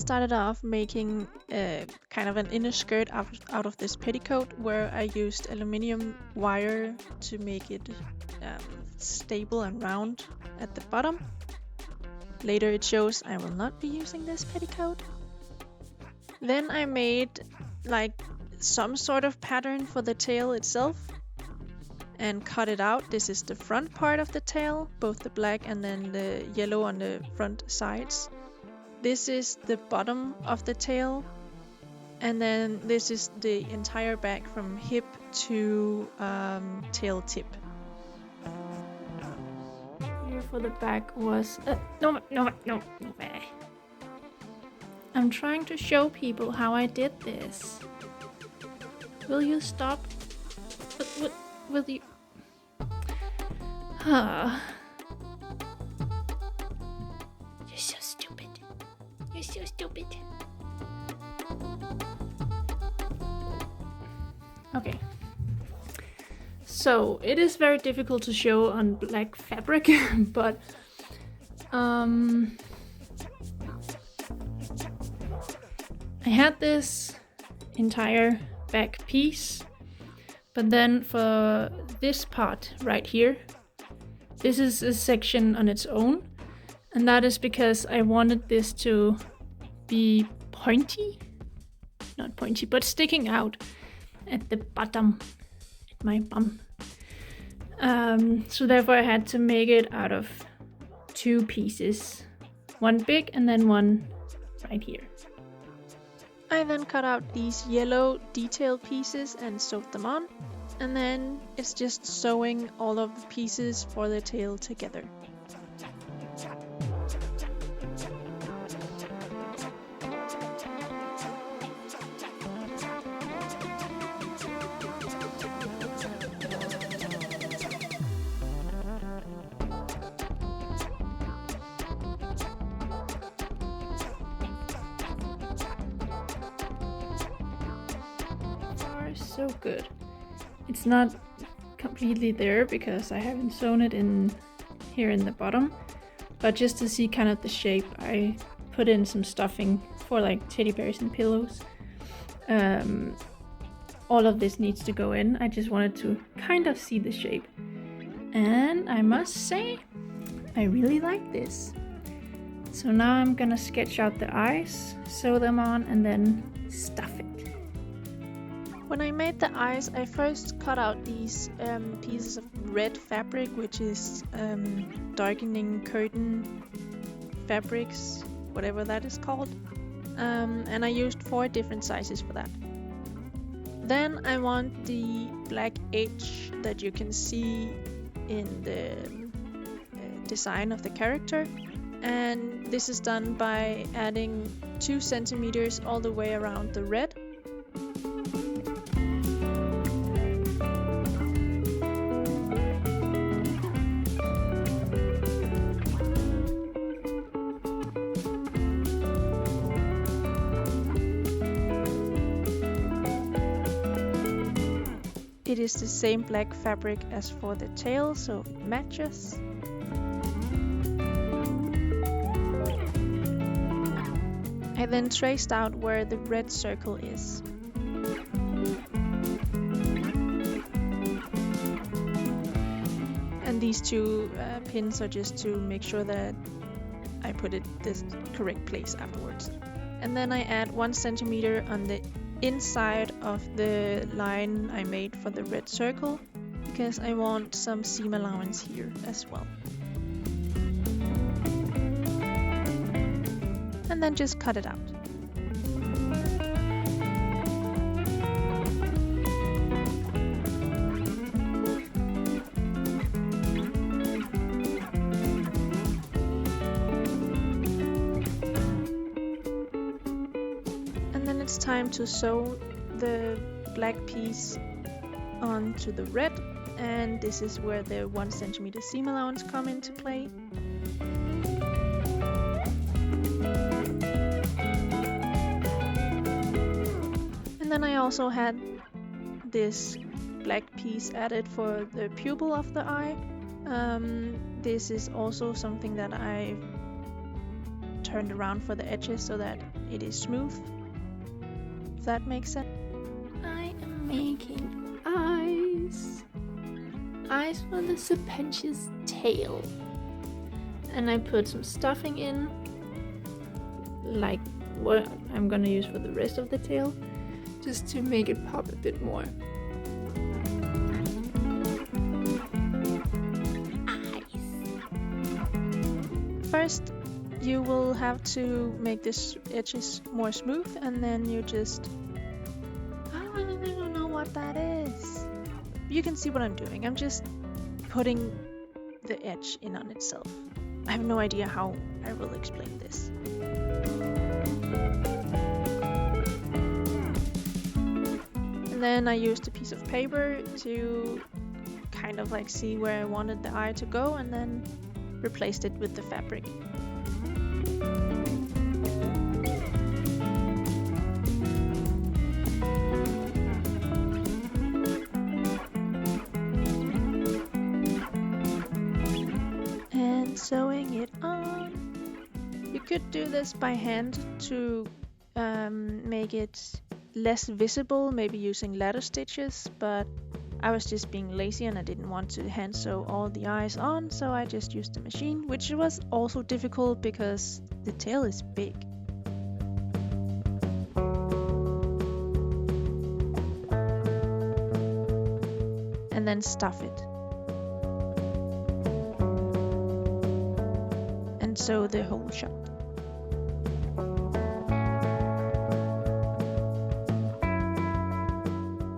started off making kind of an inner skirt out of this petticoat where I used aluminium wire to make it stable and round at the bottom. Later it shows I will not be using this petticoat. Then I made like some sort of pattern for the tail itself and cut it out. This is the front part of the tail, both the black and then the yellow on the front sides. This is the bottom of the tail, and then this is the entire back from hip to tail tip. Here for the back was no. I'm trying to show people how I did this. Will you stop? Will you? You're so stupid. You're so stupid. Okay. So it is very difficult to show on black fabric, but I had this entire back piece, but then for this part right here, this is a section on its own, and that is because I wanted this to be pointy, not pointy, but sticking out at the bottom, at my bum. So therefore I had to make it out of two pieces, one big and then one right here. I then cut out these yellow detail pieces and sewed them on, and then it's just sewing all of the pieces for the tail together. So good. It's not completely there because I haven't sewn it in here in the bottom, but just to see kind of the shape, I put in some stuffing for like teddy bears and pillows. All of this needs to go in. I just wanted to kind of see the shape, and I must say I really like this. So now I'm gonna sketch out the eyes, sew them on, and then stuff it. When I made the eyes, I first cut out these pieces of red fabric, which is darkening curtain fabrics, whatever that is called. And I used 4 different sizes for that. Then I want the black H that you can see in the design of the character. And this is done by adding 2 centimeters all the way around the red. It is the same black fabric as for the tail, so it matches. I then traced out where the red circle is. And these 2 pins are just to make sure that I put it this correct place afterwards. And then I add 1 centimeter on the inside of the line I made for the red circle, because I want some seam allowance here as well. And then just cut it out. It's time to sew the black piece onto the red, and this is where the 1 centimeter seam allowance come into play. And then I also had this black piece added for the pupil of the eye. This is also something that I turned around for the edges so that it is smooth. If that makes sense. I am making eyes. Eyes for the Sir Pentious tail. And I put some stuffing in, like what I'm gonna use for the rest of the tail, just to make it pop a bit more. First, you will have to make this edges more smooth, and then you just... I don't know what that is. You can see what I'm doing. I'm just putting the edge in on itself. I have no idea how I will explain this. And then I used a piece of paper to kind of like see where I wanted the eye to go, and then replaced it with the fabric. And sewing it on. You could do this by hand to make it less visible, maybe using ladder stitches, but I was just being lazy and I didn't want to hand sew all the eyes on, so I just used the machine, which was also difficult because the tail is big. And then stuff it. And sew the hole shut.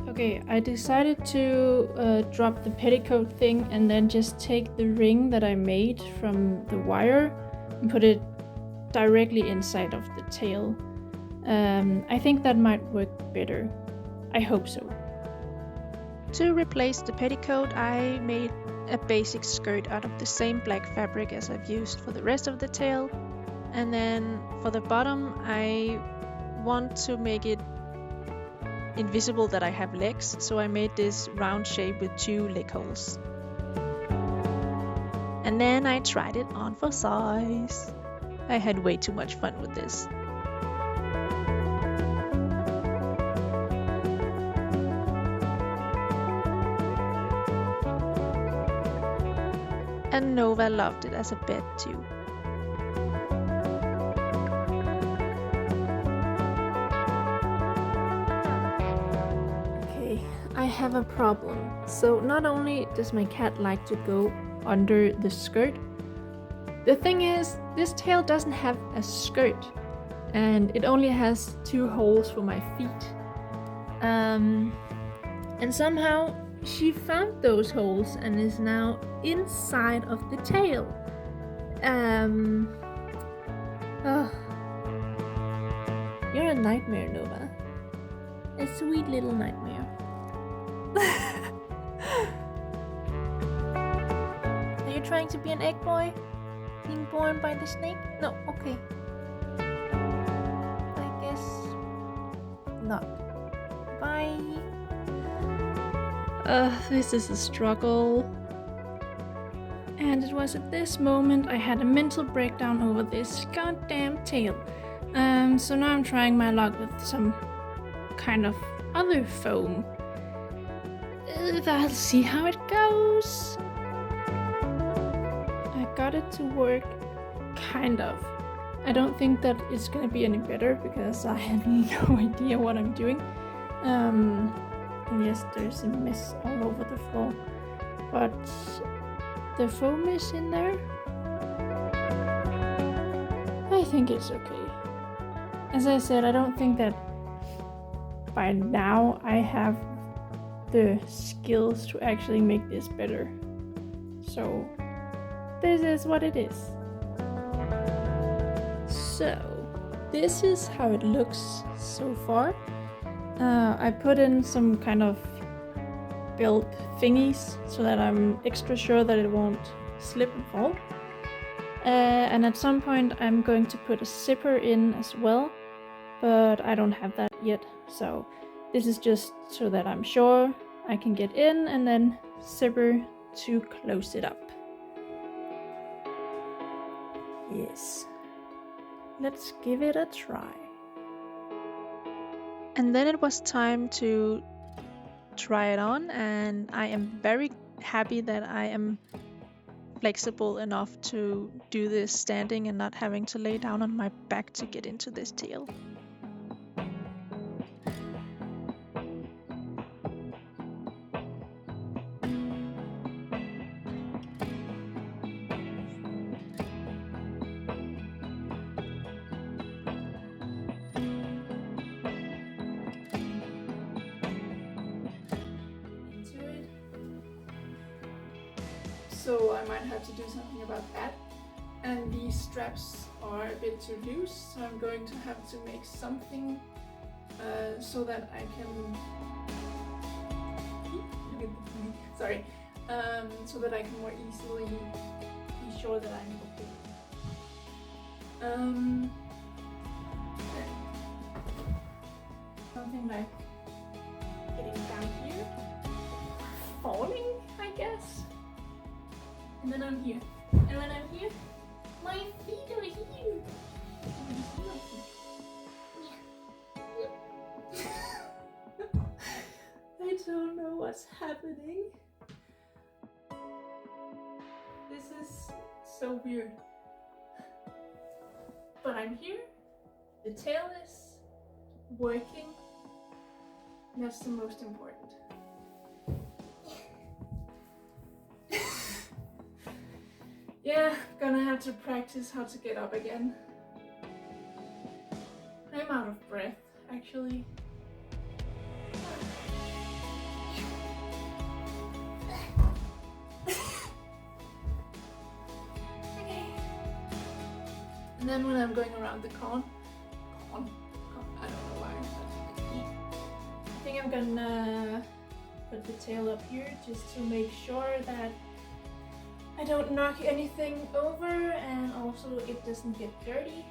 Okay, I decided to drop the petticoat thing and then just take the ring that I made from the wire and put it directly inside of the tail. I think that might work better. I hope so. To replace the petticoat, I made a basic skirt out of the same black fabric as I've used for the rest of the tail. And then for the bottom, I want to make it invisible that I have legs, so I made this round shape with 2 leg holes. And then I tried it on for size. I had way too much fun with this. And Nova loved it as a bed too. I have a problem. So not only does my cat like to go under the skirt, the thing is, this tail doesn't have a skirt and it only has 2 holes for my feet. And somehow she found those holes and is now inside of the tail. Oh. You're a nightmare, Nova. A sweet little nightmare. Are you trying to be an egg boy? Being born by the snake? No, okay. I guess not. Bye. This is a struggle. And it was at this moment I had a mental breakdown over this goddamn tail. So now I'm trying my luck with some kind of other foam. I'll see how it goes. I got it to work, kind of. I don't think that it's gonna be any better because I have no idea what I'm doing. And yes, there's a mess all over the floor, but the foam is in there. I think it's okay. As I said, I don't think that by now I have the skills to actually make this better. So this is what it is. So this is how it looks so far. I put in some kind of belt thingies so that I'm extra sure that it won't slip and fall. And at some point I'm going to put a zipper in as well, but I don't have that yet. So this is just so that I'm sure I can get in, and then zipper to close it up. Yes. Let's give it a try. And then it was time to try it on, and I am very happy that I am flexible enough to do this standing and not having to lay down on my back to get into this tail. Into it. So I might have to do something about that. And these straps are a bit too loose, so I'm going to have to make something so that I can. Sorry. So that I can more easily be sure that I'm okay. Something like getting down here, falling, I guess. And then I'm here. And when I'm here, my feet are here. I don't know what's happening. This is so weird. But I'm here. The tail is working. That's the most important. Yeah, gonna have to practice how to get up again. I'm out of breath, actually. Okay. And then when I'm going around the con, I don't know why. I think I'm gonna put the tail up here just to make sure that I don't knock anything over and also it doesn't get dirty.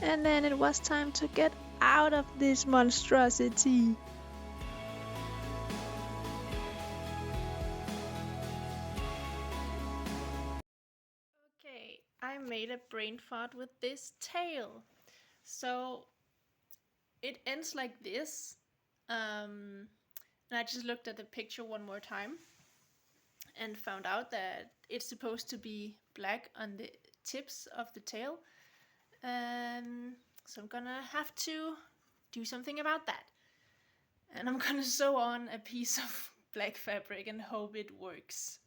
And then it was time to get out of this monstrosity. Okay, I made a brain fart with this tail. So it ends like this. And I just looked at the picture one more time and found out that it's supposed to be black on the tips of the tail. So I'm gonna have to do something about that. And I'm gonna sew on a piece of black fabric and hope it works.